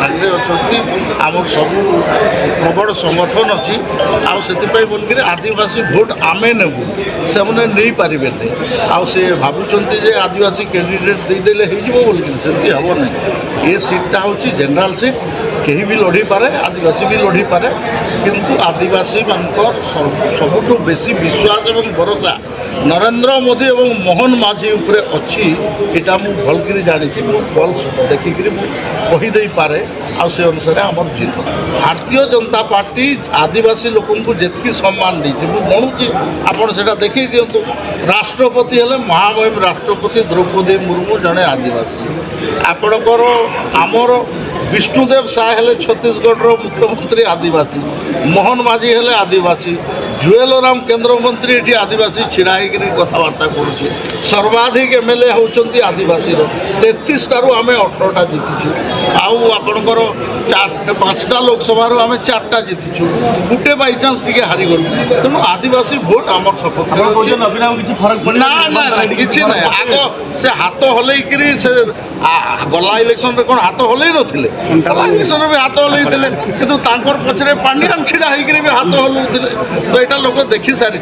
भागे अच्छा आम सब प्रबल संगठन अच्छी आपाई आदिवासी भोट आमे नेबू से नहीं पारे से भावुंट आदिवासी कैंडिडेट देदेले बोलिए हम ना ये सीटा हूँ जनरल सीट कहीं भी लड़ी पारे आदिवासी भी लड़ी पारे किंतु आदिवासी मानकर सबुठ बेसी विश्वास और भरोसा नरेंद्र मोदी और मोहन माझी उपरे अच्छी यहाँ मुझे भलकर जानी भल देखिक कहीदे पारे से अनुसार आम जीत भारतीय जनता पार्टी आदिवासी लोक जी सम्मान देती मुझे आपड़ से देखी दिंतु राष्ट्रपति हेले महामहिम राष्ट्रपति द्रौपदी मुर्मू जड़े आदिवासी आपणकर आमर विष्णुदेव साय हेले छत्तीसगढ़ मुख्यमंत्री आदिवासी मोहन माझी हेले आदिवासी जुएलराम केंद्र मंत्री ये आदिवासी छिड़ा कथबार्ता करुचे सर्वाधिक एमएलए होती आदिवासी 33 टारू आम 18टा जीतिछु आपणकर 5टा लोकसभा आम 4टा जीतिछु गोटे बाईचान्स टी हारीगलु तेणु आदिवासी भोट आम सपक्ष ना ना कि ना आग से हाथ हल्कि से गला इलेक्शन कौन हाथ हल्ई नथिले गला इलेक्शन भी हाथ हल्ई किंतु पछरे पांडियान छिड़ा होकर भी हाथ हल्लुले तो यहाँ लोक देखी सारी